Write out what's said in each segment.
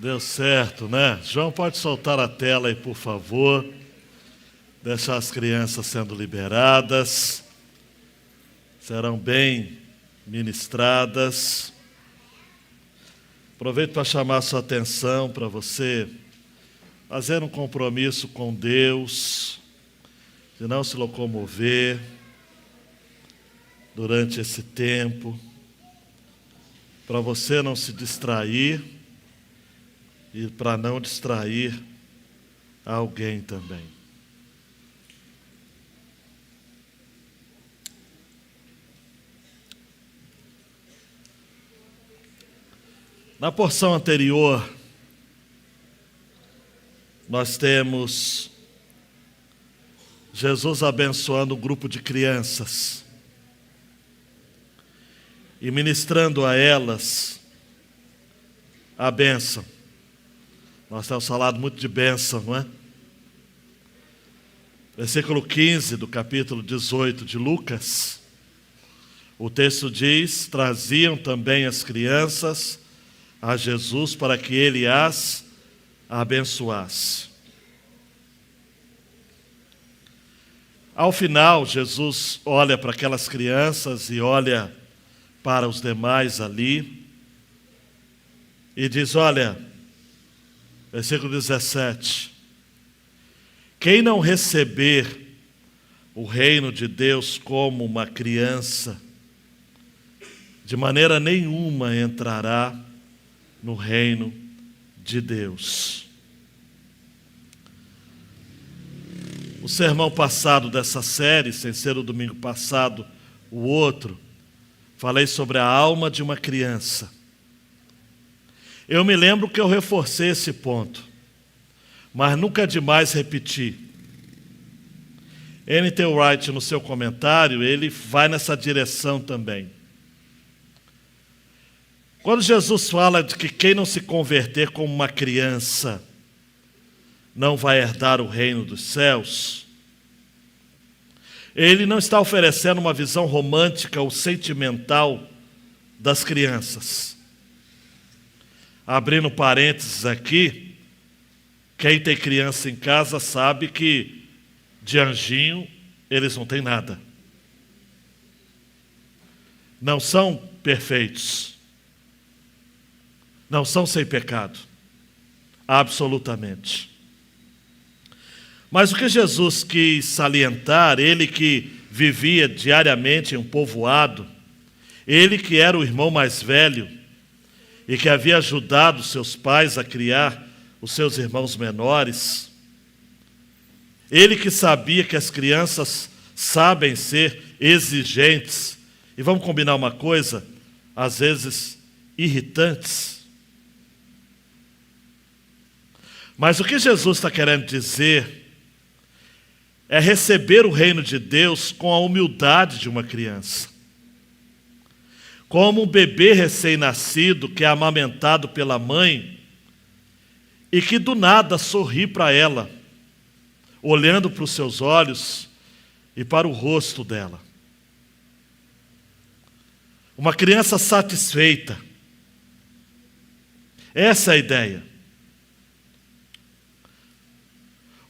Deu certo, né? João, pode soltar a tela aí, por favor. Deixar as crianças sendo liberadas. Serão bem ministradas. Aproveito para chamar a sua atenção para você fazer um compromisso com Deus, de não se locomover durante esse tempo, para você não se distrair e para não distrair alguém também. Na porção anterior, nós temos Jesus abençoando um grupo de crianças e ministrando a elas a bênção. Nós temos falado muito de bênção, não é? Versículo 15 do capítulo 18 de Lucas, o texto diz: traziam também as crianças a Jesus para que ele as abençoasse. Ao final, Jesus olha para aquelas crianças e olha para os demais ali e diz: olha, versículo 17: quem não receber o reino de Deus como uma criança, de maneira nenhuma entrará no reino de Deus. O sermão passado dessa série, sem ser o domingo passado, o outro, falei sobre a alma de uma criança. Eu me lembro que eu reforcei esse ponto, mas nunca é demais repetir. N.T. Wright, no seu comentário, ele vai nessa direção também. Quando Jesus fala de que quem não se converter como uma criança não vai herdar o reino dos céus, ele não está oferecendo uma visão romântica ou sentimental das crianças. Abrindo parênteses aqui, quem tem criança em casa sabe que de anjinho eles não têm nada. Não são perfeitos. Não são sem pecado, absolutamente. Mas o que Jesus quis salientar, ele que vivia diariamente em um povoado, ele que era o irmão mais velho e que havia ajudado seus pais a criar os seus irmãos menores, ele que sabia que as crianças sabem ser exigentes, e vamos combinar uma coisa, às vezes irritantes. Mas o que Jesus está querendo dizer é receber o reino de Deus com a humildade de uma criança. Como um bebê recém-nascido que é amamentado pela mãe e que do nada sorri para ela, olhando para os seus olhos e para o rosto dela. Uma criança satisfeita. Essa é a ideia.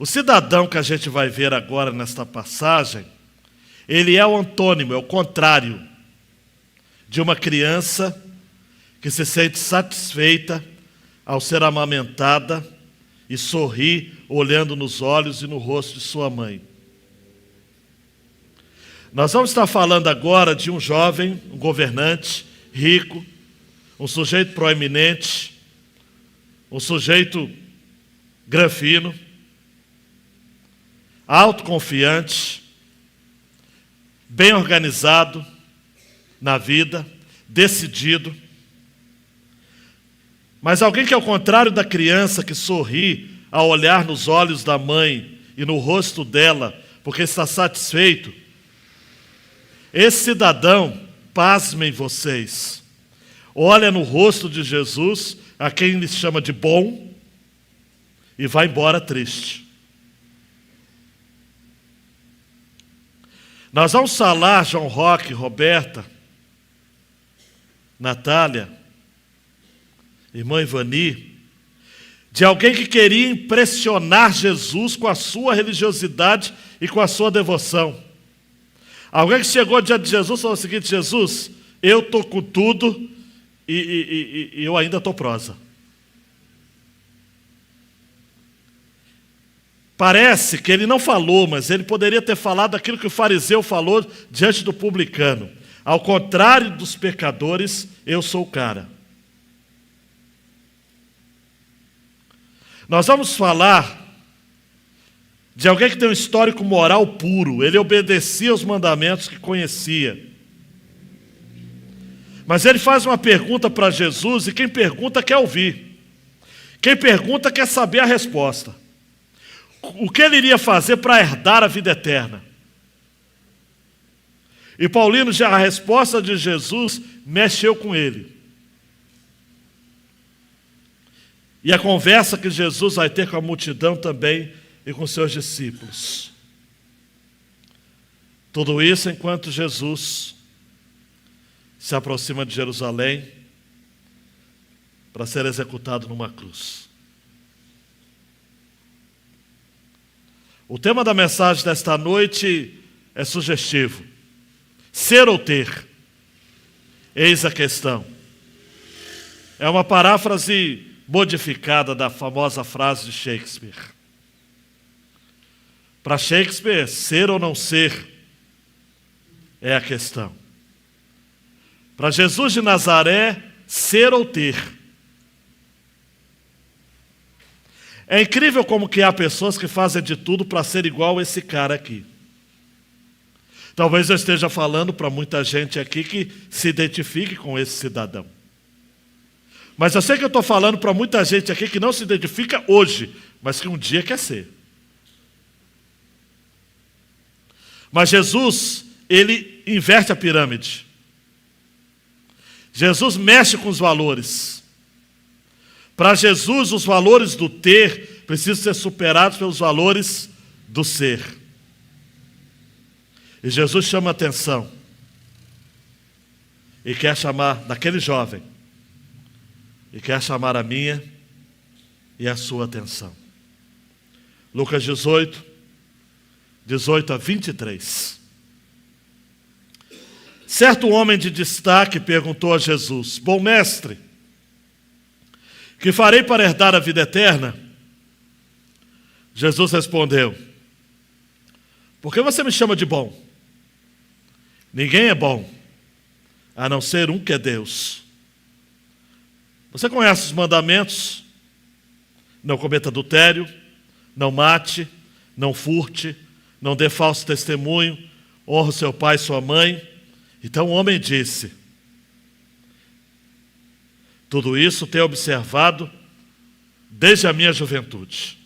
O cidadão que a gente vai ver agora nesta passagem, ele é o antônimo, é o contrário de uma criança que se sente satisfeita ao ser amamentada e sorri olhando nos olhos e no rosto de sua mãe. Nós vamos estar falando agora de um jovem, um governante rico, um sujeito proeminente, um sujeito granfino, autoconfiante, bem organizado na vida, decidido. Mas alguém que, ao contrário da criança que sorri ao olhar nos olhos da mãe e no rosto dela, porque está satisfeito, esse cidadão, pasmem vocês, olha no rosto de Jesus, a quem ele chama de bom, e vai embora triste. Nós vamos falar, João Roque, Roberta, Natália, irmã Ivani, de alguém que queria impressionar Jesus com a sua religiosidade e com a sua devoção. Alguém que chegou diante de Jesus e falou o seguinte: Jesus, eu estou com tudo e eu ainda estou prosa. Parece que ele não falou, mas ele poderia ter falado aquilo que o fariseu falou diante do publicano. Ao contrário dos pecadores, eu sou o cara. Nós vamos falar de alguém que tem um histórico moral puro. Ele obedecia aos mandamentos que conhecia. Mas ele faz uma pergunta para Jesus e quem pergunta quer ouvir. Quem pergunta quer saber a resposta. O que ele iria fazer para herdar a vida eterna? E Paulino, já a resposta de Jesus mexeu com ele. E a conversa que Jesus vai ter com a multidão também e com seus discípulos. Tudo isso enquanto Jesus se aproxima de Jerusalém para ser executado numa cruz. O tema da mensagem desta noite é sugestivo. Ser ou ter? Eis a questão. É uma paráfrase modificada da famosa frase de Shakespeare. Para Shakespeare, ser ou não ser é a questão. Para Jesus de Nazaré, ser ou ter. É incrível como que há pessoas que fazem de tudo para ser igual a esse cara aqui. Talvez eu esteja falando para muita gente aqui que se identifique com esse cidadão. Mas eu sei que eu estou falando para muita gente aqui que não se identifica hoje, mas que um dia quer ser. Mas Jesus, ele inverte a pirâmide. Jesus mexe com os valores. Para Jesus, os valores do ter precisam ser superados pelos valores do ser. E Jesus chama a atenção. E quer chamar daquele jovem. E quer chamar a minha e a sua atenção. Lucas 18, 18 a 23. Certo homem de destaque perguntou a Jesus: Bom mestre, que farei para herdar a vida eterna? Jesus respondeu: Por que você me chama de bom? Ninguém é bom, a não ser um que é Deus. Você conhece os mandamentos? Não cometa adultério, não mate, não furte, não dê falso testemunho, honra seu pai e sua mãe. Então o homem disse: Tudo isso tenho observado desde a minha juventude.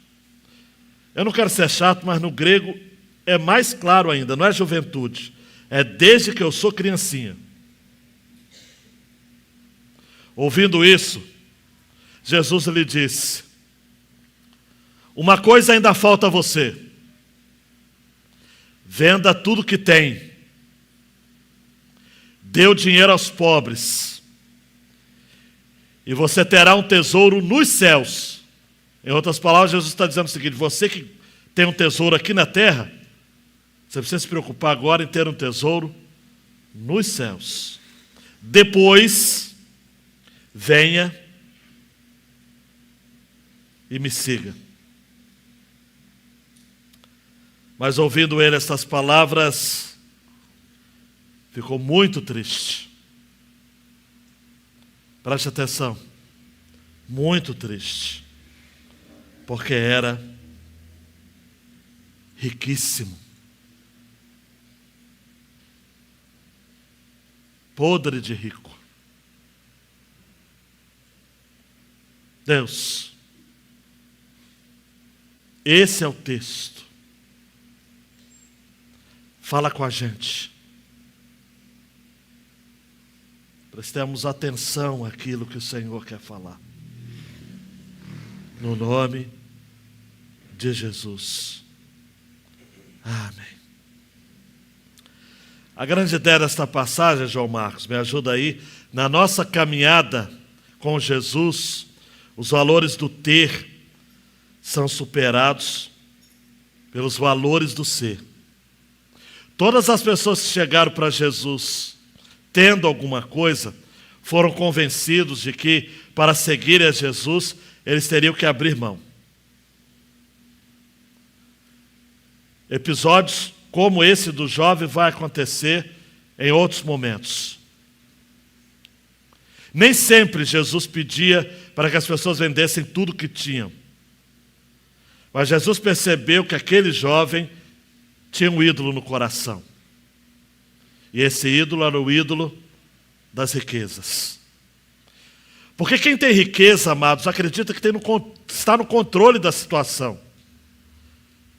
Eu não quero ser chato, mas no grego é mais claro ainda, não é juventude, é desde que eu sou criancinha. Ouvindo isso, Jesus lhe disse: Uma coisa ainda falta a você. Venda tudo que tem. Dê o dinheiro aos pobres. E você terá um tesouro nos céus. Em outras palavras, Jesus está dizendo o seguinte: você que tem um tesouro aqui na terra, você precisa se preocupar agora em ter um tesouro nos céus. Depois, venha e me siga. Mas ouvindo ele estas palavras, ficou muito triste. Preste atenção. Muito triste. Porque era riquíssimo. Podre de rico. Deus, esse é o texto. Fala com a gente. Prestemos atenção àquilo que o Senhor quer falar. No nome de Jesus. Amém. A grande ideia desta passagem, João Marcos, me ajuda aí, na nossa caminhada com Jesus, os valores do ter são superados pelos valores do ser. Todas as pessoas que chegaram para Jesus tendo alguma coisa, foram convencidos de que para seguirem a Jesus, eles teriam que abrir mão. Episódios como esse do jovem vai acontecer em outros momentos. Nem sempre Jesus pedia para que as pessoas vendessem tudo que tinham. Mas Jesus percebeu que aquele jovem tinha um ídolo no coração. E esse ídolo era o ídolo das riquezas. Porque quem tem riqueza, amados, acredita que está no controle da situação.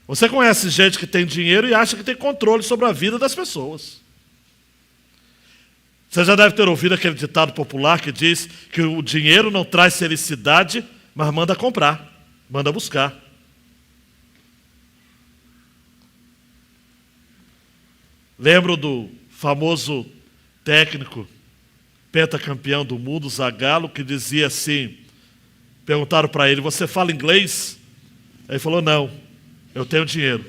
Você conhece gente que tem dinheiro e acha que tem controle sobre a vida das pessoas. Você já deve ter ouvido aquele ditado popular que diz que o dinheiro não traz felicidade, mas manda comprar, manda buscar. Lembro do famoso técnico pentacampeão do mundo, Zagallo, que dizia assim, perguntaram para ele, você fala inglês? Ele falou, não, eu tenho dinheiro.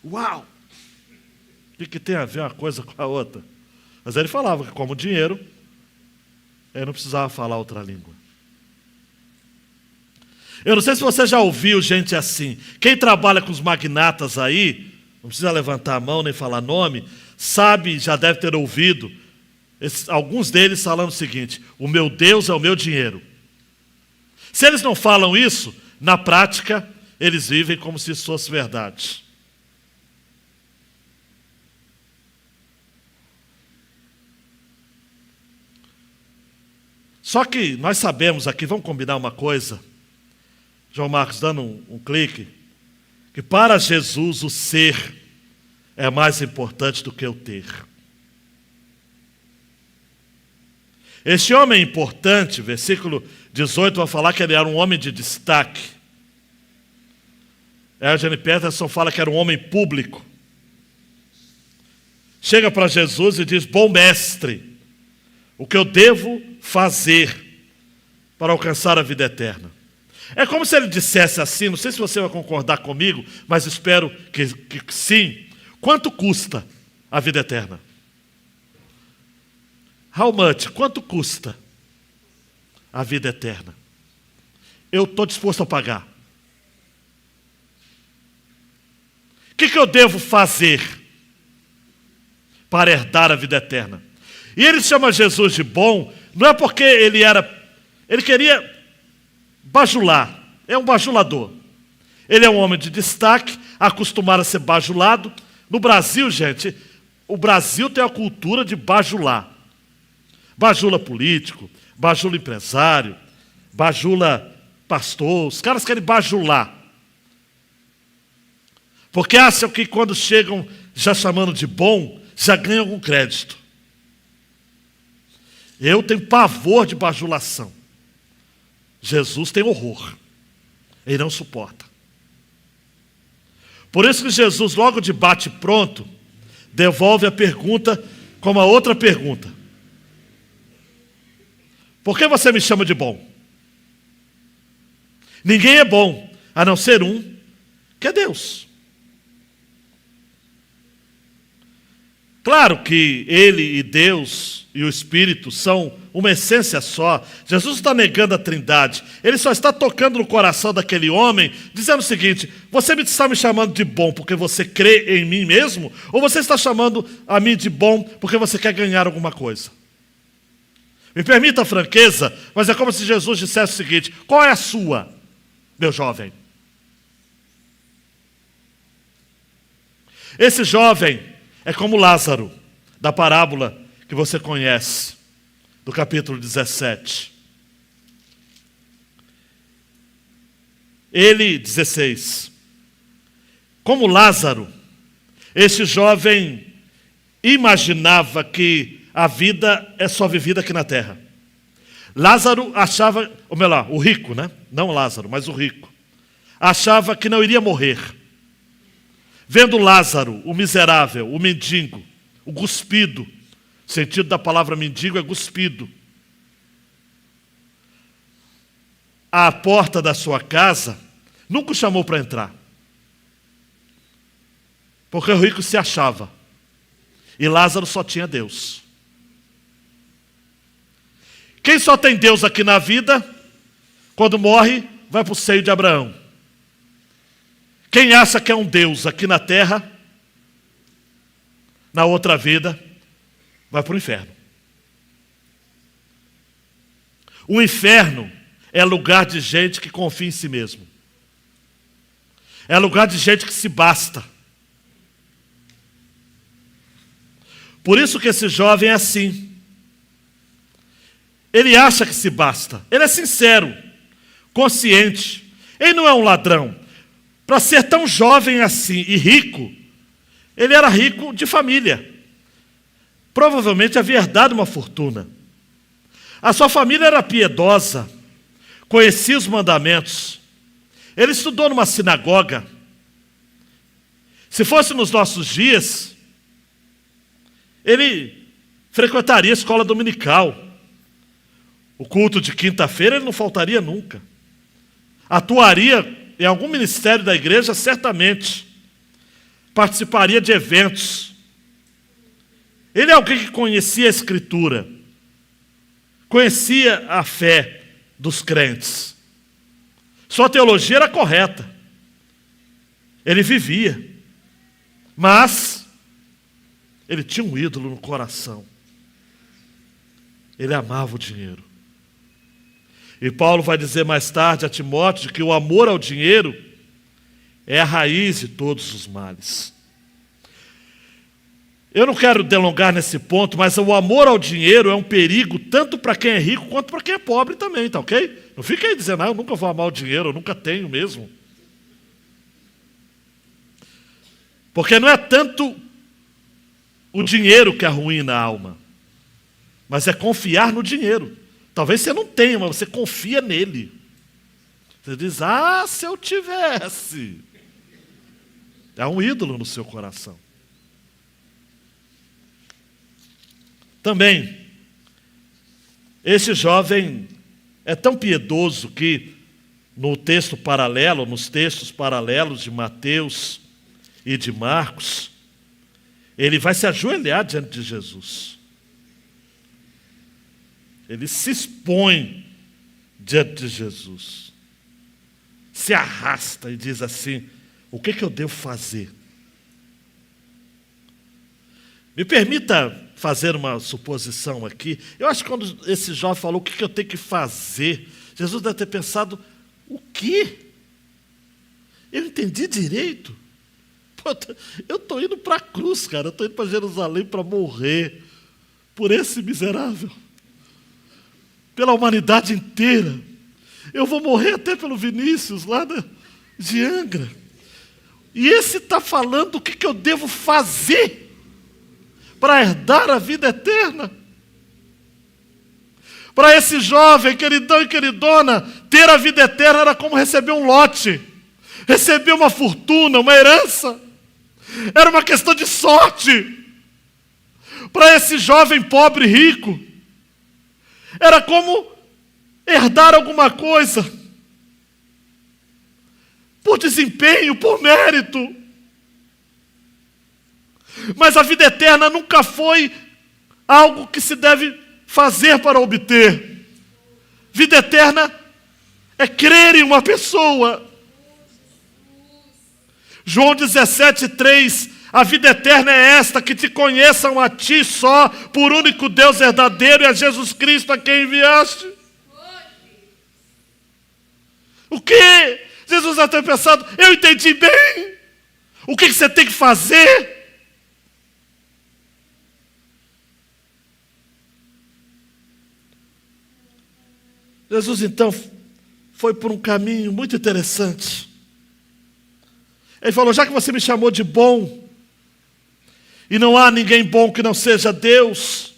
Uau! O que tem a ver uma coisa com a outra? Mas ele falava que como dinheiro, ele não precisava falar outra língua. Eu não sei se você já ouviu gente assim. Quem trabalha com os magnatas aí, não precisa levantar a mão nem falar nome, sabe, já deve ter ouvido, alguns deles falando o seguinte, o meu Deus é o meu dinheiro. Se eles não falam isso, na prática, eles vivem como se isso fosse verdade. Só que nós sabemos aqui, vamos combinar uma coisa, João Marcos dando um clique, que para Jesus o ser é mais importante do que o ter. Este homem importante, versículo 18, vai falar que ele era um homem de destaque. Eugene Peterson fala que era um homem público. Chega para Jesus e diz, bom mestre, o que eu devo fazer para alcançar a vida eterna? É como se ele dissesse assim, não sei se você vai concordar comigo, mas espero que sim. Quanto custa a vida eterna? How much? Quanto custa a vida eterna? Eu estou disposto a pagar. O que eu devo fazer para herdar a vida eterna? E ele chama Jesus de bom, não é porque ele queria bajular, é um bajulador. Ele é um homem de destaque, acostumado a ser bajulado. No Brasil, gente, o Brasil tem a cultura de bajular. Bajula político, bajula empresário, bajula pastor, os caras querem bajular. Porque acham que quando chegam já chamando de bom, já ganham algum crédito. Eu tenho pavor de bajulação. Jesus tem horror. Ele não suporta. Por isso que Jesus, logo de bate pronto, devolve a pergunta com uma outra pergunta. Por que você me chama de bom? Ninguém é bom, a não ser um, que é Deus. Claro que Ele e Deus e o Espírito são uma essência só. Jesus está negando a Trindade. Ele só está tocando no coração daquele homem, dizendo o seguinte, você está me chamando de bom porque você crê em mim mesmo? Ou você está chamando a mim de bom porque você quer ganhar alguma coisa? Me permita a franqueza, mas é como se Jesus dissesse o seguinte, qual é a sua, meu jovem? Esse jovem é como Lázaro, da parábola que você conhece, do capítulo 17. Ele, 16. Como Lázaro, esse jovem imaginava que a vida é só vivida aqui na terra. Lázaro achava, ou melhor, o rico, né? Não Lázaro, mas o rico. Achava que não iria morrer. Vendo Lázaro, o miserável, o mendigo, o cuspido, o sentido da palavra mendigo é cuspido. à porta da sua casa, nunca o chamou para entrar. Porque o rico se achava. E Lázaro só tinha Deus. Quem só tem Deus aqui na vida, quando morre, vai para o seio de Abraão. Quem acha que é um Deus aqui na terra, na outra vida, vai para o inferno. O inferno é lugar de gente que confia em si mesmo. É lugar de gente que se basta. Por isso que esse jovem é assim. Ele acha que se basta. Ele é sincero, consciente. Ele não é um ladrão. Para ser tão jovem assim e rico, ele era rico de família. Provavelmente havia herdado uma fortuna. A sua família era piedosa, conhecia os mandamentos. Ele estudou numa sinagoga. Se fosse nos nossos dias, ele frequentaria a escola dominical. O culto de quinta-feira ele não faltaria nunca. Atuaria em algum ministério da igreja, certamente. Participaria de eventos. Ele é alguém que conhecia a Escritura. Conhecia a fé dos crentes. Sua teologia era correta. Ele vivia. Mas ele tinha um ídolo no coração. Ele amava o dinheiro. E Paulo vai dizer mais tarde a Timóteo que o amor ao dinheiro é a raiz de todos os males. Eu não quero delongar nesse ponto, mas o amor ao dinheiro é um perigo tanto para quem é rico quanto para quem é pobre também, tá ok? Não fica aí dizendo, eu nunca vou amar o dinheiro, eu nunca tenho mesmo. Porque não é tanto o dinheiro que arruína a alma, mas é confiar no dinheiro. Talvez você não tenha, mas você confia nele. Você diz, se eu tivesse. É um ídolo no seu coração. Também, esse jovem é tão piedoso que nos textos paralelos de Mateus e de Marcos, ele vai se ajoelhar diante de Jesus. Ele se expõe diante de Jesus. Se arrasta e diz assim, o que eu devo fazer? Me permita fazer uma suposição aqui. Eu acho que quando esse jovem falou o que eu tenho que fazer, Jesus deve ter pensado, o quê? Eu entendi direito? Pô, eu estou indo para a cruz, cara. Eu estou indo para Jerusalém para morrer por esse miserável. Pela humanidade inteira. Eu vou morrer até pelo Vinícius, lá de Angra. E esse está falando o que eu devo fazer para herdar a vida eterna. Para esse jovem, queridão e queridona, ter a vida eterna era como receber um lote, receber uma fortuna, uma herança. Era uma questão de sorte. Para esse jovem pobre e rico, era como herdar alguma coisa, por desempenho, por mérito. Mas a vida eterna nunca foi algo que se deve fazer para obter. Vida eterna é crer em uma pessoa. João 17:3, a vida eterna é esta, que te conheçam a ti só, por único Deus verdadeiro, e a Jesus Cristo a quem enviaste. O quê? Jesus deve ter pensado, eu entendi bem. O que você tem que fazer? Jesus então foi por um caminho muito interessante. Ele falou, já que você me chamou de bom, e não há ninguém bom que não seja Deus.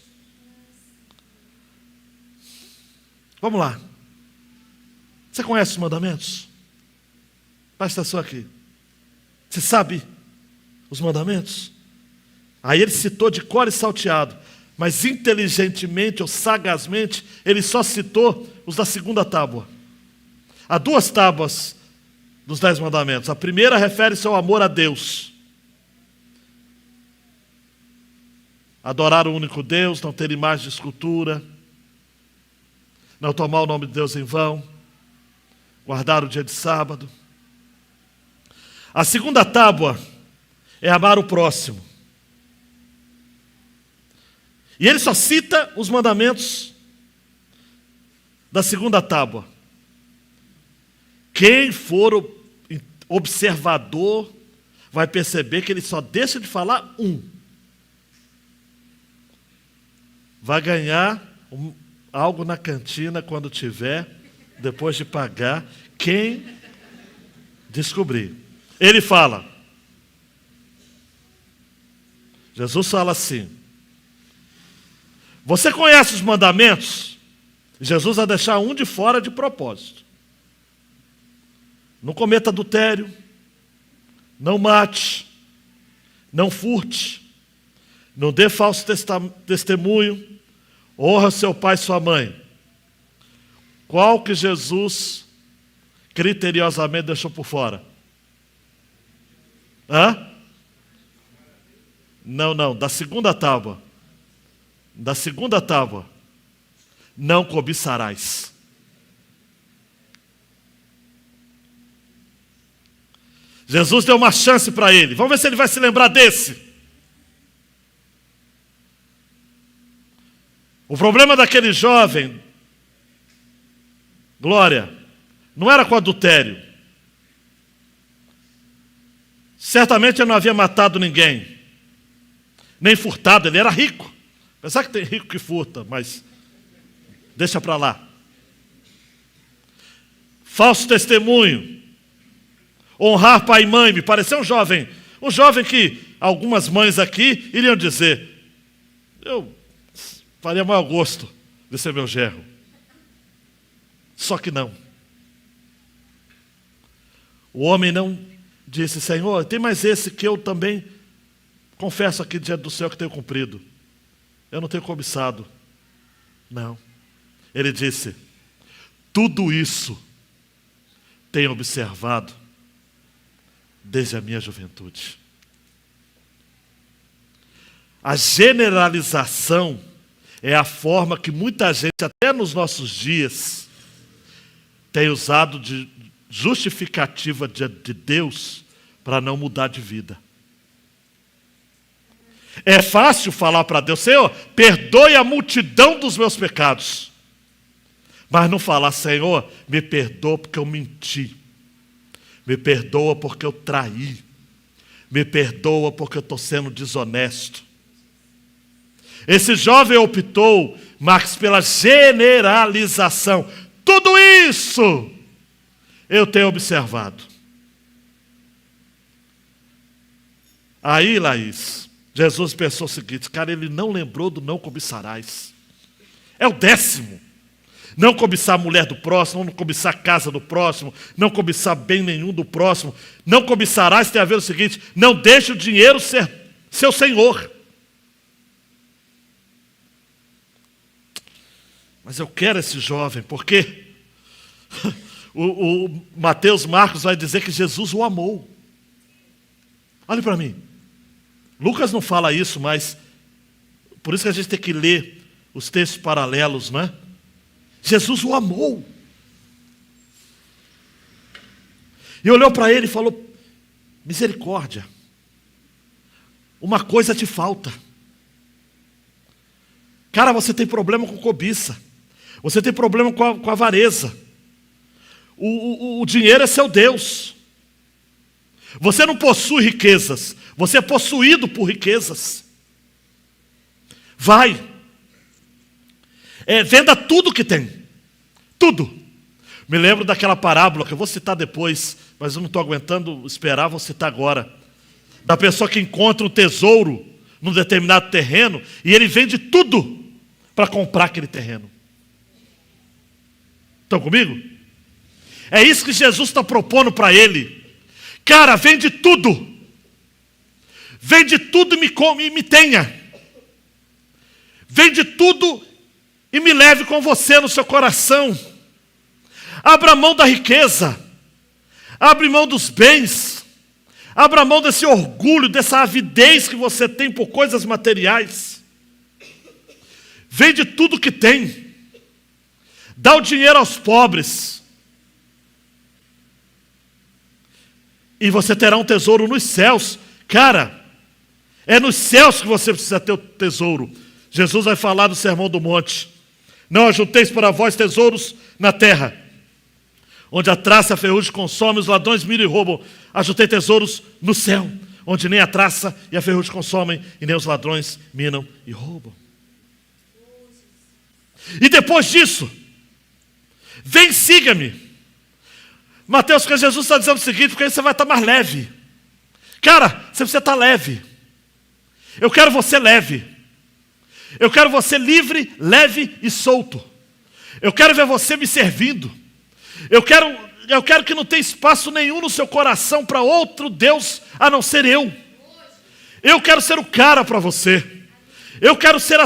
Vamos lá. Você conhece os mandamentos? Presta atenção aqui. Você sabe os mandamentos? Aí ele citou de cor e salteado, mas inteligentemente ou sagazmente, ele só citou os da segunda tábua. Há duas tábuas dos 10 mandamentos. A primeira refere-se ao amor a Deus. Adorar o único Deus, não ter imagem de escultura, não tomar o nome de Deus em vão, guardar o dia de sábado. A segunda tábua é amar o próximo. E ele só cita os mandamentos da segunda tábua. Quem for observador vai perceber que ele só deixa de falar um. Vai ganhar algo na cantina quando tiver, depois de pagar, quem descobrir. Ele fala, Jesus fala assim, você conhece os mandamentos? Jesus vai deixar um de fora de propósito. Não cometa adultério, não mate, não furte, não dê falso testemunho, honra seu pai e sua mãe. Qual que Jesus criteriosamente deixou por fora? Não, da segunda tábua. Da segunda tábua. Não cobiçarás. Jesus deu uma chance para ele. Vamos ver se ele vai se lembrar desse. O problema daquele jovem, Glória, não era com adultério. Certamente ele não havia matado ninguém, nem furtado, ele era rico. Apesar que tem rico que furta, mas deixa para lá. Falso testemunho, honrar pai e mãe, me pareceu um jovem que algumas mães aqui iriam dizer, eu faria maior gosto de ser meu genro. Só que não. O homem não disse, Senhor, tem mais esse que eu também confesso aqui diante do céu que tenho cumprido. Eu não tenho cobiçado. Não. Ele disse, tudo isso tenho observado desde a minha juventude. A generalização é a forma que muita gente, até nos nossos dias, tem usado de justificativa de Deus para não mudar de vida. É fácil falar para Deus, Senhor, perdoe a multidão dos meus pecados. Mas não falar, Senhor, me perdoa porque eu menti. Me perdoa porque eu traí. Me perdoa porque eu estou sendo desonesto. Esse jovem optou, Marcos, pela generalização. Tudo isso eu tenho observado. Aí, Laís, Jesus pensou o seguinte, cara, ele não lembrou do não cobiçarás. É o 10º. Não cobiçar a mulher do próximo, não cobiçar a casa do próximo, não cobiçar bem nenhum do próximo. Não cobiçarás tem a ver o seguinte, não deixe o dinheiro ser seu senhor. Mas eu quero esse jovem, porque o Mateus Marcos vai dizer que Jesus o amou. Olhe para mim. Lucas não fala isso, mas por isso que a gente tem que ler os textos paralelos, não é? Jesus o amou. E olhou para ele e falou, misericórdia, uma coisa te falta. Cara, você tem problema com cobiça. Você tem problema com a avareza. O dinheiro é seu Deus. Você não possui riquezas. Você é possuído por riquezas. Vai. Venda tudo que tem. Tudo. Me lembro daquela parábola que eu vou citar depois, mas eu não estou aguentando esperar, vou citar agora. Da pessoa que encontra um tesouro num determinado terreno e ele vende tudo para comprar aquele terreno. Estão comigo? É isso que Jesus está propondo para ele. Cara, vende tudo. Vende tudo e me tenha. Vende tudo e me leve com você no seu coração. Abra mão da riqueza. Abre mão dos bens. Abra mão desse orgulho, dessa avidez que você tem por coisas materiais. Vende tudo que tem. Dá o dinheiro aos pobres. E você terá um tesouro nos céus. Cara, é nos céus que você precisa ter o tesouro. Jesus vai falar no Sermão do Monte. Não ajunteis para vós tesouros na terra, onde a traça e a ferrugem consomem, os ladrões miram e roubam. Ajuntei tesouros no céu, onde nem a traça e a ferrugem consomem, e nem os ladrões minam e roubam. E depois disso, vem, siga-me. Mateus, que Jesus está dizendo o seguinte, porque aí você vai estar mais leve. Cara, você precisa estar leve. Eu quero você leve. Eu quero você livre, leve e solto. Eu quero ver você me servindo. Eu quero que não tenha espaço nenhum no seu coração para outro Deus a não ser eu. Eu quero ser o cara para você. Eu quero ser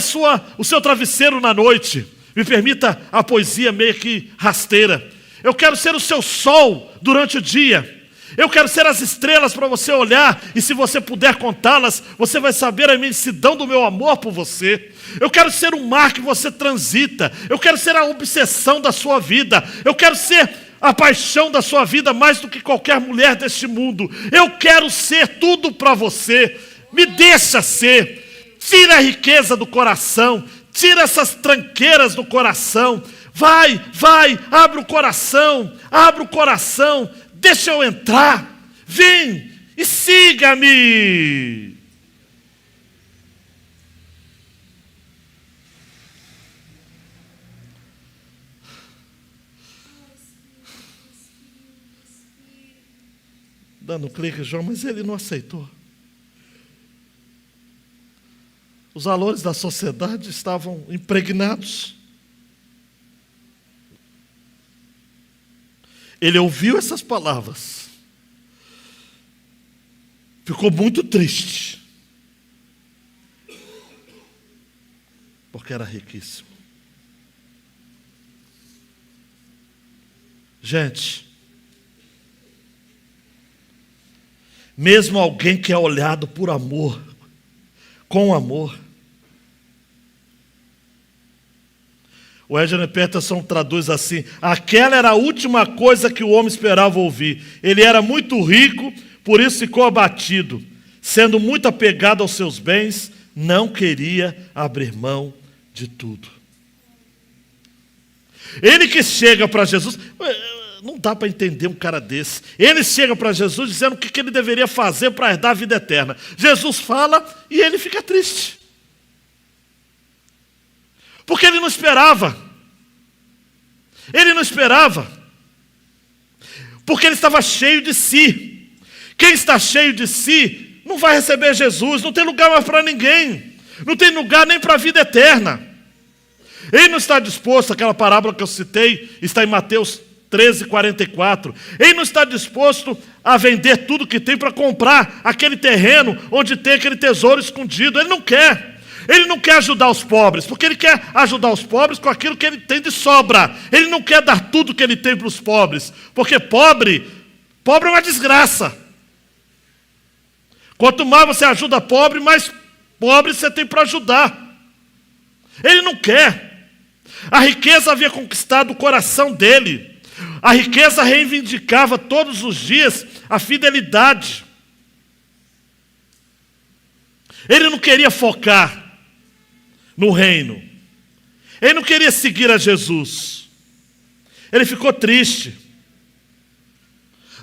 o seu travesseiro na noite. Me permita a poesia meio que rasteira. Eu quero ser o seu sol durante o dia. Eu quero ser as estrelas para você olhar, e se você puder contá-las, você vai saber a imensidão do meu amor por você. Eu quero ser o mar que você transita. Eu quero ser a obsessão da sua vida. Eu quero ser a paixão da sua vida mais do que qualquer mulher deste mundo. Eu quero ser tudo para você. Me deixa ser. Tira a riqueza do coração. Tira essas tranqueiras do coração. Vai, abre o coração. Deixa eu entrar. Vem e siga-me. Dando clique, João, mas ele não aceitou. Os valores da sociedade estavam impregnados. Ele ouviu essas palavras. Ficou muito triste. Porque era riquíssimo. Gente, mesmo alguém que é olhado por amor, com amor. O Eugene Peterson traduz assim: aquela era a última coisa que o homem esperava ouvir. Ele era muito rico, por isso ficou abatido. Sendo muito apegado aos seus bens, não queria abrir mão de tudo. Ele que chega para Jesus, não dá para entender um cara desse. Ele chega para Jesus dizendo o que ele deveria fazer para herdar a vida eterna. Jesus fala e ele fica triste. Porque ele não esperava. Ele não esperava. Porque ele estava cheio de si. Quem está cheio de si não vai receber Jesus. Não tem lugar mais para ninguém. Não tem lugar nem para a vida eterna. Ele não está disposto, aquela parábola que eu citei, está em Mateus 13:44. Ele não está disposto a vender tudo que tem para comprar aquele terreno onde tem aquele tesouro escondido. Ele não quer. Ele não quer ajudar os pobres, porque ele quer ajudar os pobres com aquilo que ele tem de sobra. Ele não quer dar tudo que ele tem para os pobres, porque pobre é uma desgraça. Quanto mais você ajuda pobre, mais pobre você tem para ajudar. Ele não quer. A riqueza havia conquistado o coração dele. A riqueza reivindicava todos os dias a fidelidade. Ele não queria focar no reino. Ele não queria seguir a Jesus. Ele ficou triste.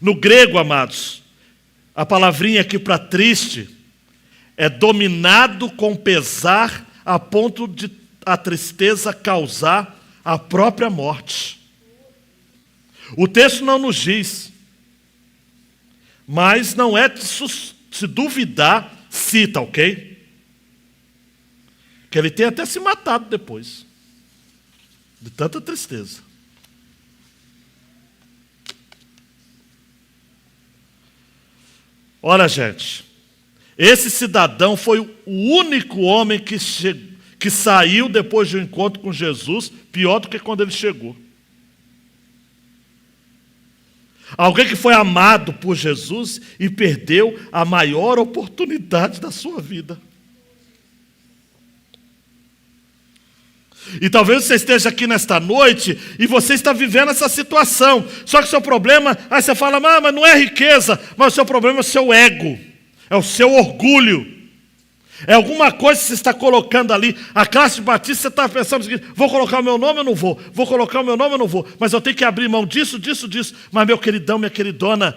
No grego, amados, a palavrinha aqui para triste é dominado com pesar a ponto de a tristeza causar a própria morte. O texto não nos diz, mas não é de se duvidar, cita, ok? Que ele tem até se matado depois, de tanta tristeza. Olha, gente, esse cidadão foi o único homem que saiu depois de um encontro com Jesus, pior do que quando ele chegou. Alguém que foi amado por Jesus e perdeu a maior oportunidade da sua vida. E talvez você esteja aqui nesta noite e você está vivendo essa situação. Só que o seu problema, aí você fala, mas não é riqueza, mas o seu problema é o seu ego, é o seu orgulho. É alguma coisa que você está colocando ali. A classe de batista, você está pensando o seguinte, vou colocar o meu nome ou não vou? Vou colocar o meu nome ou não vou? Mas eu tenho que abrir mão disso. Mas meu queridão, minha queridona,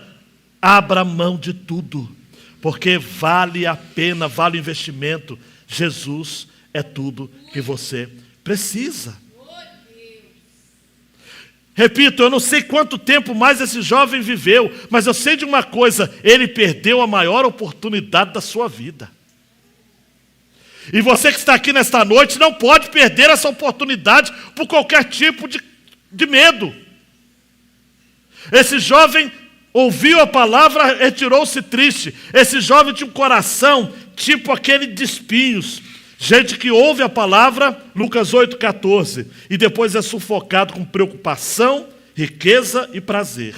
abra mão de tudo. Porque vale a pena, vale o investimento. Jesus é tudo que você precisa. Repito, eu não sei quanto tempo mais esse jovem viveu, mas eu sei de uma coisa, ele perdeu a maior oportunidade da sua vida. E você que está aqui nesta noite não pode perder essa oportunidade por qualquer tipo de medo. Esse jovem ouviu a palavra, retirou-se triste. Esse jovem tinha um coração tipo aquele de espinhos. Gente que ouve a palavra, Lucas 8,14, e depois é sufocado com preocupação, riqueza e prazer.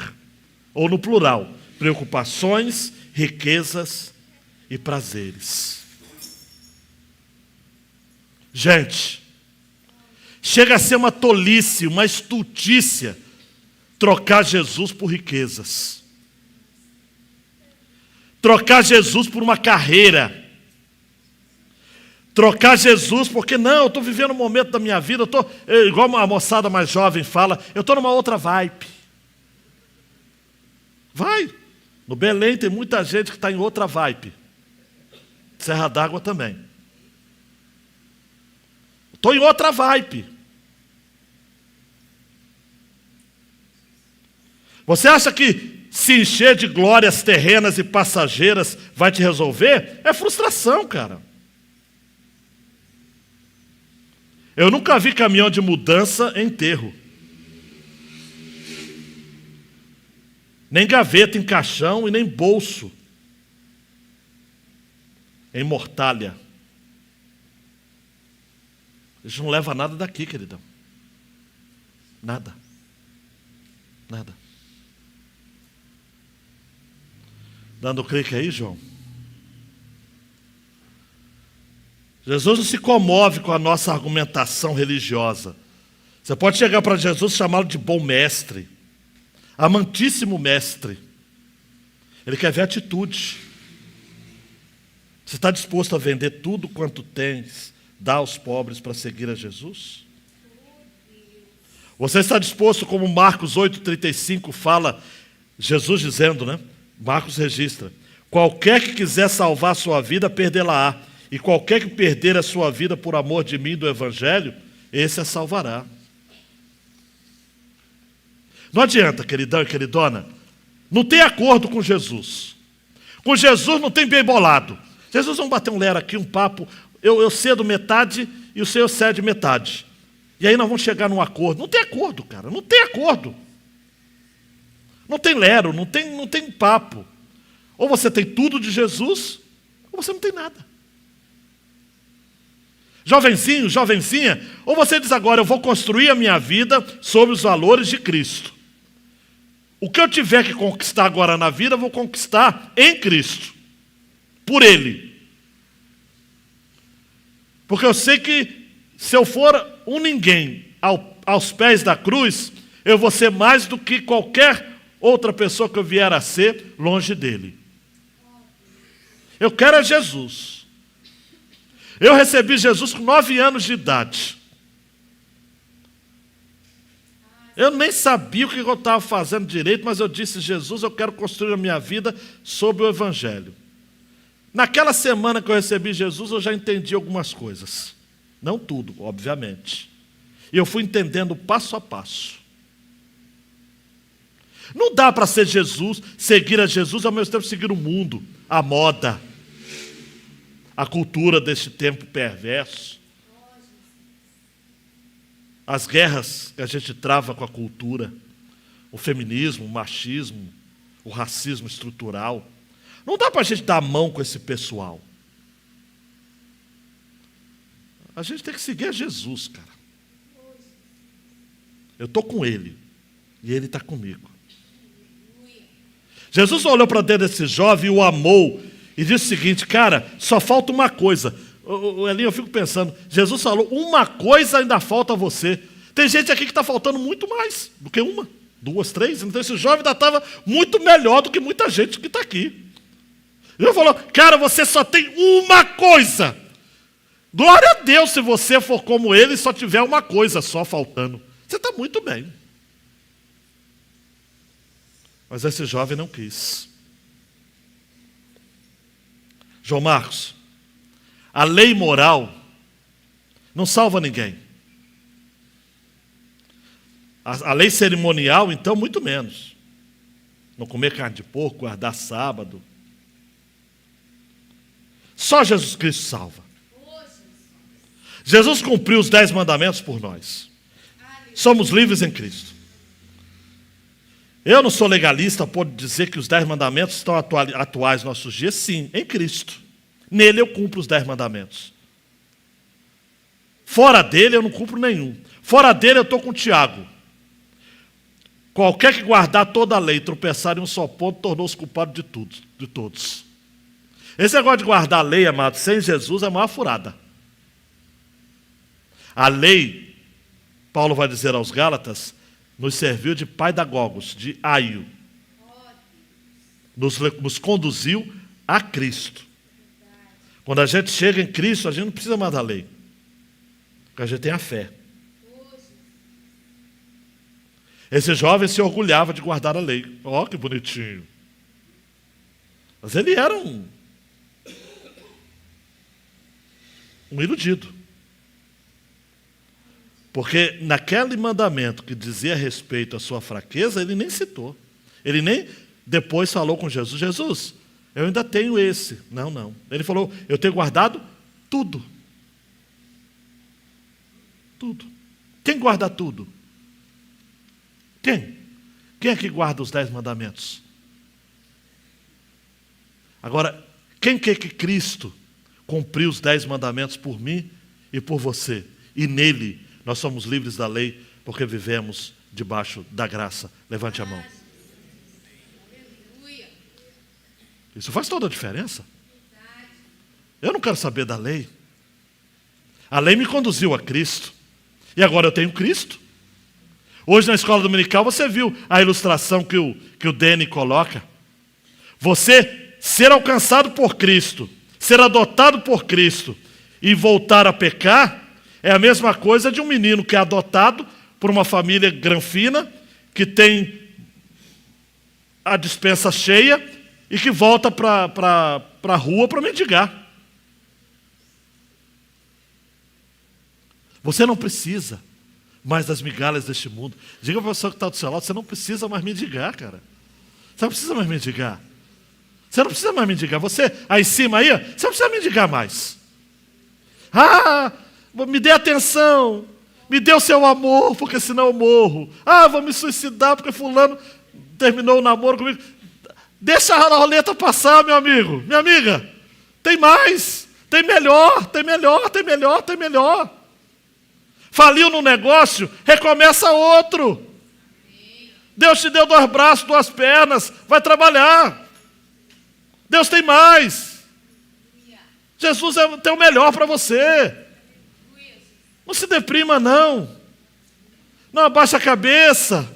Ou no plural, preocupações, riquezas e prazeres. Gente, chega a ser uma tolice, uma estultícia, trocar Jesus por riquezas. Trocar Jesus por uma carreira. Trocar Jesus porque, não, eu estou vivendo um momento da minha vida, igual a moçada mais jovem fala, eu estou numa outra vibe. Vai. No Belém tem muita gente que está em outra vibe. Serra d'Água também. Estou em outra vibe. Você acha que se encher de glórias terrenas e passageiras vai te resolver? É frustração, cara. Eu nunca vi caminhão de mudança em enterro. Nem gaveta em caixão e nem bolso em mortalha. A gente não leva nada daqui, queridão. Nada. Nada. Dando clique aí, João. Jesus não se comove com a nossa argumentação religiosa. Você pode chegar para Jesus e chamá-lo de bom mestre. Amantíssimo mestre. Ele quer ver atitude. Você está disposto a vender tudo quanto tens, dar aos pobres para seguir a Jesus? Você está disposto, como Marcos 8,35 fala, Jesus dizendo, né? Marcos registra, qualquer que quiser salvar a sua vida, perdê-la-á. E qualquer que perder a sua vida por amor de mim e do Evangelho, esse a salvará. Não adianta, queridão e queridona, não tem acordo com Jesus. Com Jesus não tem bem bolado. Jesus, vamos bater um lero aqui, um papo, eu cedo metade e o Senhor cede metade. E aí nós vamos chegar num acordo. Não tem acordo, cara, não tem acordo. Não tem lero, não tem papo. Ou você tem tudo de Jesus, ou você não tem nada. Jovenzinho, jovenzinha, ou você diz agora, eu vou construir a minha vida sobre os valores de Cristo. O que eu tiver que conquistar agora na vida, eu vou conquistar em Cristo. Por Ele. Porque eu sei que se eu for um ninguém aos pés da cruz, eu vou ser mais do que qualquer outra pessoa que eu vier a ser longe dEle. Eu quero é Jesus. Eu recebi Jesus com 9 anos de idade. Eu nem sabia o que eu estava fazendo direito, mas eu disse, Jesus, eu quero construir a minha vida sobre o Evangelho. Naquela semana que eu recebi Jesus, eu já entendi algumas coisas. Não tudo, obviamente. E eu fui entendendo passo a passo. Não dá para ser Jesus, seguir a Jesus, ao mesmo tempo seguir o mundo, a moda, a cultura deste tempo perverso. As guerras que a gente trava com a cultura, o feminismo, o machismo, o racismo estrutural. Não dá para a gente dar a mão com esse pessoal. A gente tem que seguir a Jesus, cara. Eu estou com Ele e Ele está comigo. Jesus olhou para dentro desse jovem e o amou e disse o seguinte: cara, só falta uma coisa. Elinho, eu fico pensando, Jesus falou, uma coisa ainda falta a você. Tem gente aqui que está faltando muito mais do que uma, duas, três. Então esse jovem ainda estava muito melhor do que muita gente que está aqui. Ele falou, cara, você só tem uma coisa. Glória a Deus se você for como ele e só tiver uma coisa só faltando. Você está muito bem. Mas esse jovem não quis. João Marcos, a lei moral não salva ninguém. A lei cerimonial, então, muito menos. Não comer carne de porco, guardar sábado. Só Jesus Cristo salva. Jesus cumpriu os 10 mandamentos por nós. Somos livres em Cristo. Eu não sou legalista, pode dizer que os 10 mandamentos estão atuais nos nossos dias. Sim, em Cristo. Nele eu cumpro os 10 mandamentos. Fora dele eu não cumpro nenhum. Fora dele eu estou com o Tiago. Qualquer que guardar toda a lei, tropeçar em um só ponto, tornou-se culpado de tudo, de todos. Esse negócio de guardar a lei, amado, sem Jesus é a maior furada. A lei, Paulo vai dizer aos Gálatas, nos serviu de pedagogos, de aio. Nos conduziu a Cristo. Quando a gente chega em Cristo, a gente não precisa mais da lei. Porque a gente tem a fé. Esse jovem se orgulhava de guardar a lei. Ó, que bonitinho. Mas ele era um iludido. Porque naquele mandamento que dizia respeito à sua fraqueza, ele nem citou. Ele nem depois falou com Jesus, Jesus, eu ainda tenho esse. Não, não. Ele falou, eu tenho guardado tudo. Tudo. Quem guarda tudo? Quem? Quem é que guarda os 10 mandamentos? Agora, quem quer que Cristo cumpriu os 10 mandamentos por mim e por você? E nele nós somos livres da lei porque vivemos debaixo da graça. Levante a mão. Isso faz toda a diferença. Eu não quero saber da lei. A lei me conduziu a Cristo. E agora eu tenho Cristo. Hoje na escola dominical você viu a ilustração que o Dene coloca. Você ser alcançado por Cristo, ser adotado por Cristo e voltar a pecar é a mesma coisa de um menino que é adotado por uma família granfina, que tem a despensa cheia e que volta para a rua para mendigar. Você não precisa mais das migalhas deste mundo. Diga para a pessoa que está do seu lado, você não precisa mais mendigar, cara. Você não precisa mais mendigar. Você não precisa mais mendigar. Você, aí em cima aí, você não precisa mendigar mais. Ah, me dê atenção. Me dê o seu amor, porque senão eu morro. Ah, vou me suicidar porque fulano terminou o namoro comigo. Deixa a roleta passar, meu amigo. Minha amiga, tem mais. Tem melhor, tem melhor, tem melhor, tem melhor. Faliu num negócio, recomeça outro. Deus te deu 2 braços, 2 pernas, vai trabalhar. Deus tem mais. Jesus tem o melhor para você. Não se deprima, não. Não abaixa a cabeça.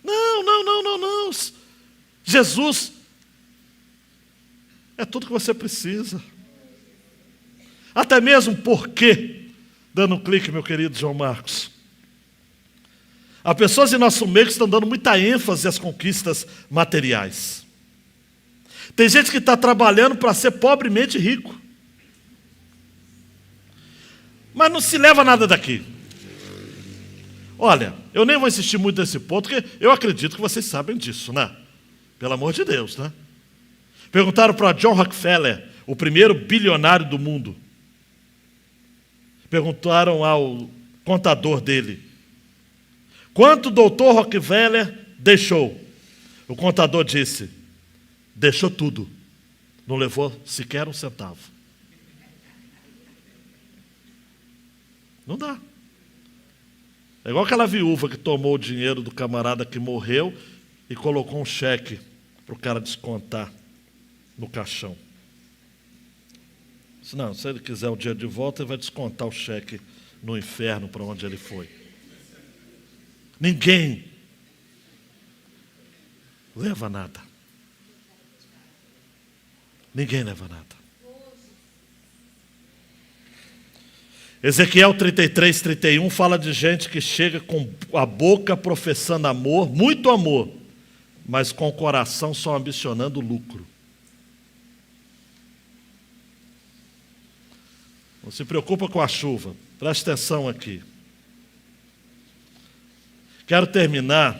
Não. Jesus é tudo que você precisa. Até mesmo porque, dando um clique, meu querido João Marcos, há pessoas em nosso meio que estão dando muita ênfase às conquistas materiais. Tem gente que está trabalhando para ser pobremente rico. Mas não se leva nada daqui. Olha, eu nem vou insistir muito nesse ponto, porque eu acredito que vocês sabem disso, né? Pelo amor de Deus, né? Perguntaram para John Rockefeller, o primeiro bilionário do mundo. Perguntaram ao contador dele, quanto o doutor Rockefeller deixou? O contador disse, deixou tudo. Não levou sequer 1 centavo. Não dá. É igual aquela viúva que tomou o dinheiro do camarada que morreu e colocou um cheque para o cara descontar no caixão. Disse, não, se ele quiser o dia de volta, ele vai descontar o cheque no inferno para onde ele foi. Ninguém leva nada. Ninguém leva nada. Ezequiel 33, 31 fala de gente que chega com a boca professando amor, muito amor, mas com o coração só ambicionando lucro. Não se preocupa com a chuva. Preste atenção aqui. Quero terminar.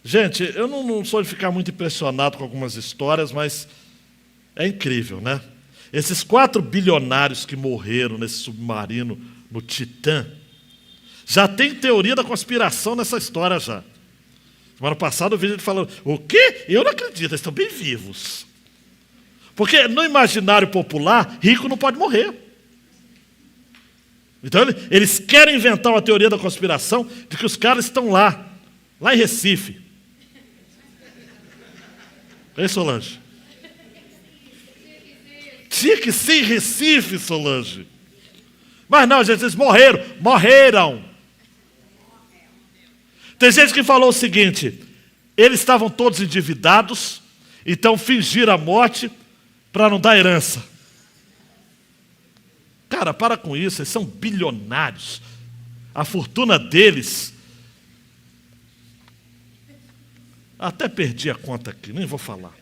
Gente, eu não sou de ficar muito impressionado com algumas histórias, mas é incrível, né? Esses 4 bilionários que morreram nesse submarino, no Titã, já tem teoria da conspiração nessa história já. Semana passada eu vi gente falando, o quê? Eu não acredito, eles estão bem vivos. Porque no imaginário popular, rico não pode morrer. Então eles querem inventar uma teoria da conspiração de que os caras estão lá em Recife. Ei, Solange? Tinha que ser em Recife, Solange. Mas não, gente, eles morreram. Tem gente que falou o seguinte, eles estavam todos endividados, então fingiram a morte para não dar herança. Cara, para com isso, eles são bilionários. A fortuna deles... Até perdi a conta aqui, nem vou falar.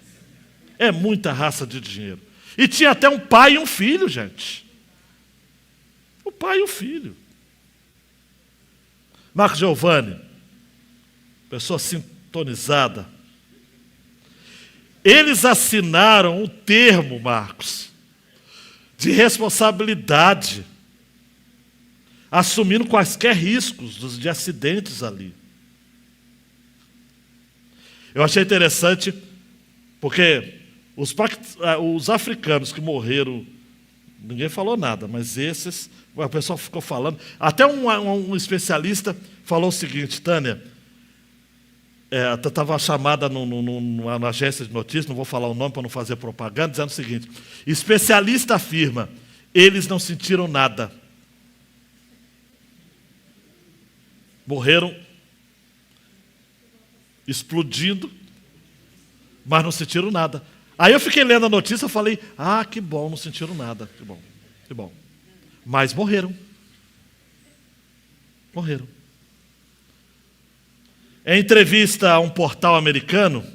É muita raça de dinheiro. E tinha até um pai e um filho, gente. O pai e o filho. Marco Giovanni, pessoa sintonizada. Eles assinaram um termo, Marcos, de responsabilidade, assumindo quaisquer riscos de acidentes ali. Eu achei interessante, porque os africanos que morreram, ninguém falou nada, mas esses, o pessoal ficou falando. Até um especialista falou o seguinte, Tânia, estava chamada numa agência de notícias, não vou falar o nome para não fazer propaganda, dizendo o seguinte, especialista afirma, eles não sentiram nada. Morreram explodindo, mas não sentiram nada. Aí eu fiquei lendo a notícia e falei, que bom, não sentiram nada, que bom, que bom. Mas morreram. Morreram. Em entrevista a um portal americano,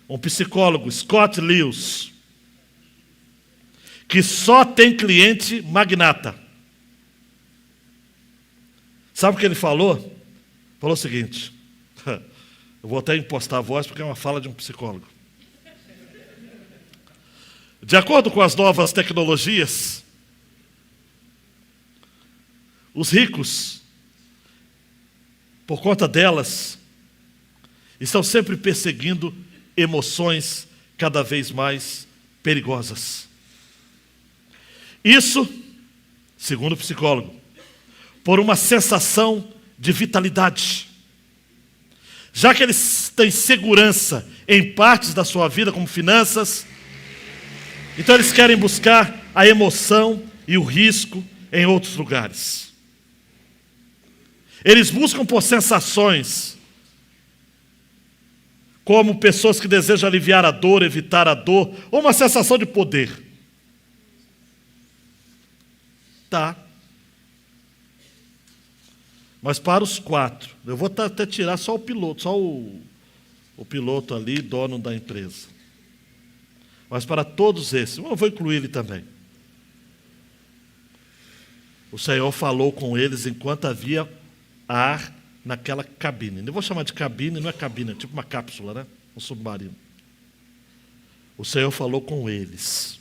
um psicólogo, Scott Lewis, que só tem cliente magnata. Sabe o que ele falou? Falou o seguinte, eu vou até impostar a voz porque é uma fala de um psicólogo. De acordo com as novas tecnologias, os ricos, por conta delas, estão sempre perseguindo emoções cada vez mais perigosas. Isso, segundo o psicólogo, por uma sensação de vitalidade. Já que eles têm segurança em partes da sua vida, como finanças, então eles querem buscar a emoção e o risco em outros lugares. Eles buscam por sensações, como pessoas que desejam aliviar a dor, evitar a dor, ou uma sensação de poder. Tá. Mas para os 4, eu vou até tirar só o piloto, só o piloto ali, dono da empresa. Mas para todos esses, eu vou incluir ele também. O Senhor falou com eles enquanto havia ar naquela cabine. Eu vou chamar de cabine, não é cabine, é tipo uma cápsula, né? Um submarino. O Senhor falou com eles.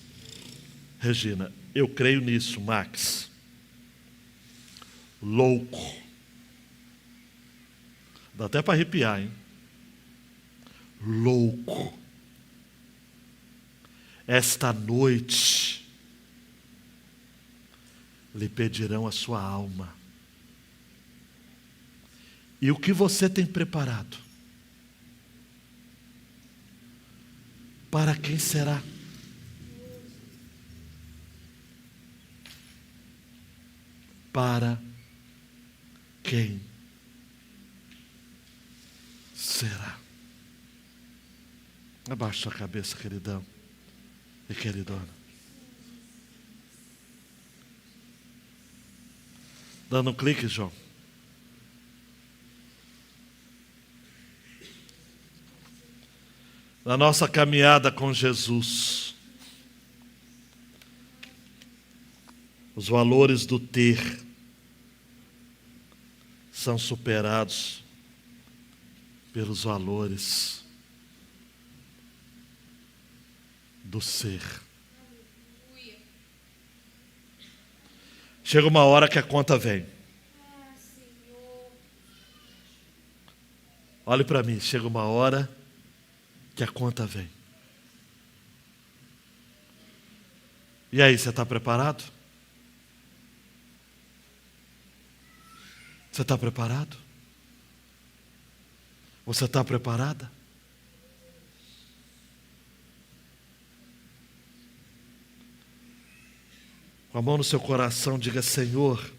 Regina, eu creio nisso, Max. Louco. Dá até para arrepiar, hein? Louco. Esta noite lhe pedirão a sua alma. E o que você tem preparado? para quem será? Para quem será? Abaixa sua cabeça, queridão e queridona. Dando um clique, João. Na nossa caminhada com Jesus, os valores do ter são superados pelos valores do ser. Chega uma hora que a conta vem. Olhe para mim, chega uma hora que a conta vem. E aí, você está preparado? Você está preparado? Você está preparada? Com a mão no seu coração, diga: Senhor,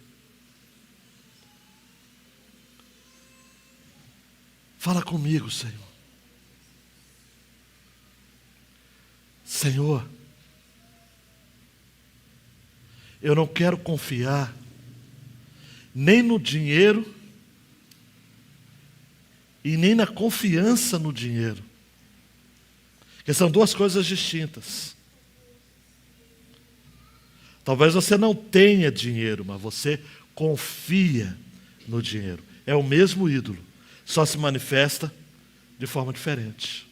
fala comigo, Senhor. Senhor, eu não quero confiar nem no dinheiro e nem na confiança no dinheiro, que são duas coisas distintas. Talvez você não tenha dinheiro, mas você confia no dinheiro. É o mesmo ídolo, só se manifesta de forma diferente.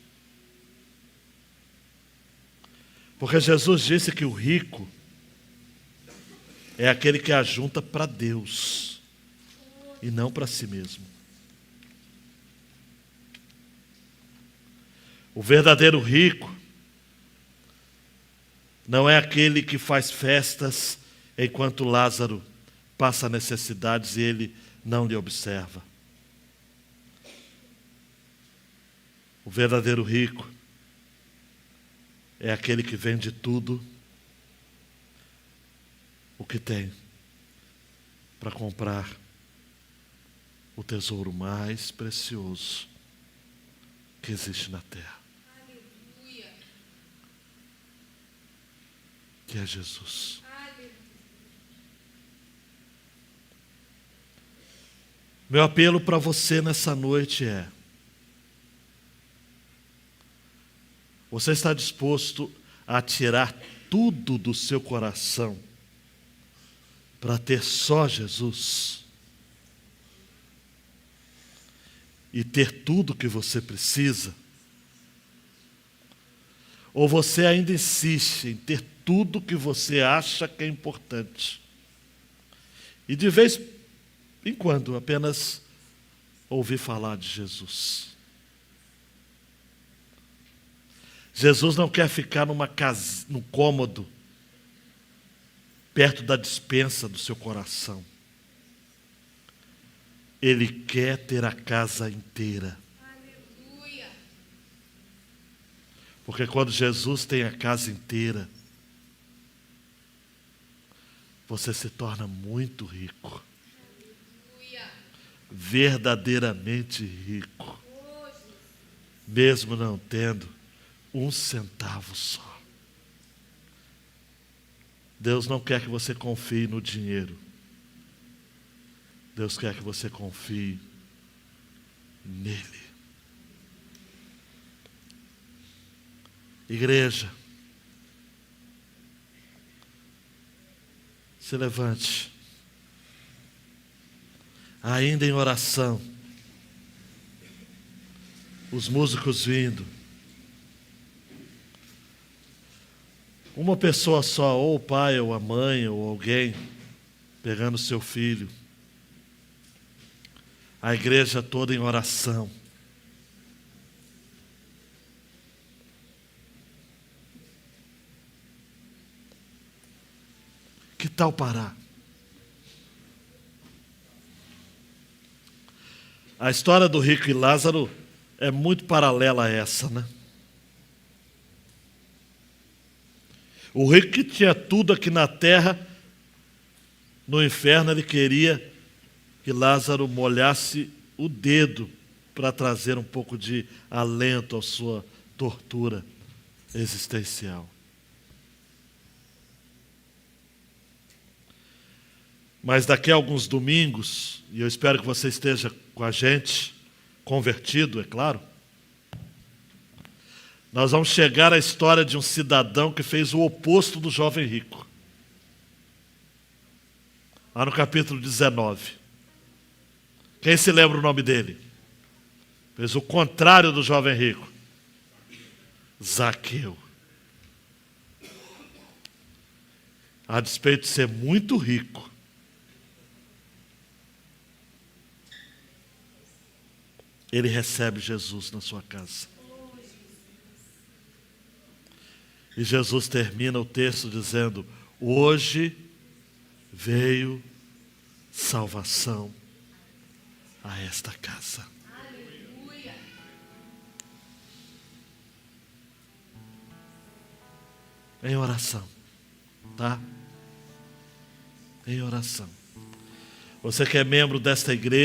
Porque Jesus disse que o rico é aquele que ajunta para Deus e não para si mesmo. O verdadeiro rico não é aquele que faz festas enquanto Lázaro passa necessidades e ele não lhe observa. O verdadeiro rico é aquele que vende tudo o que tem para comprar o tesouro mais precioso que existe na terra. Aleluia. Que é Jesus. Aleluia. Meu apelo para você nessa noite é: você está disposto a tirar tudo do seu coração para ter só Jesus? E ter tudo que você precisa? Ou você ainda insiste em ter tudo que você acha que é importante? E de vez em quando apenas ouvir falar de Jesus. Jesus não quer ficar num cômodo perto da despensa do seu coração. Ele quer ter a casa inteira. Aleluia. Porque quando Jesus tem a casa inteira, você se torna muito rico. Aleluia. Verdadeiramente rico. Mesmo não tendo um centavo só. Deus não quer que você confie no dinheiro. Deus quer que você confie nele. Igreja, se levante, ainda em oração, os músicos vindo, uma pessoa só, ou o pai, ou a mãe, ou alguém, pegando seu filho, a igreja toda em oração. Que tal parar? A história do rico e Lázaro é muito paralela a essa, né? O rico que tinha tudo aqui na terra, no inferno ele queria que Lázaro molhasse o dedo para trazer um pouco de alento à sua tortura existencial. Mas daqui a alguns domingos, e eu espero que você esteja com a gente, convertido, é claro, nós vamos chegar à história de um cidadão que fez o oposto do jovem rico. Lá no capítulo 19. Quem se lembra o nome dele? Fez o contrário do jovem rico. Zaqueu. A despeito de ser muito rico, ele recebe Jesus na sua casa. E Jesus termina o texto dizendo: hoje veio salvação a esta casa. Aleluia. Em oração, tá? Em oração. Você que é membro desta igreja,